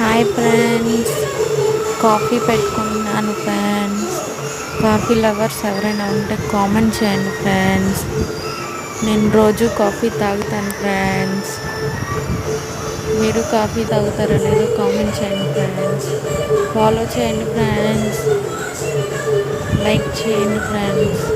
Hi friends, coffee పెట్టుకుంటున్నాను friends. Coffee lovers ఎవరైనా ఉంటే కామెంట్ చేయండి ఫ్రెండ్స్. నేను రోజు కాఫీ తాగుతాను ఫ్రెండ్స్. మీరు కాఫీ తాగుతారో లేదో కామెంట్ చేయండి ఫ్రెండ్స్. ఫాలో చేయండి ఫ్రెండ్స్, లైక్ చేయండి ఫ్రెండ్స్.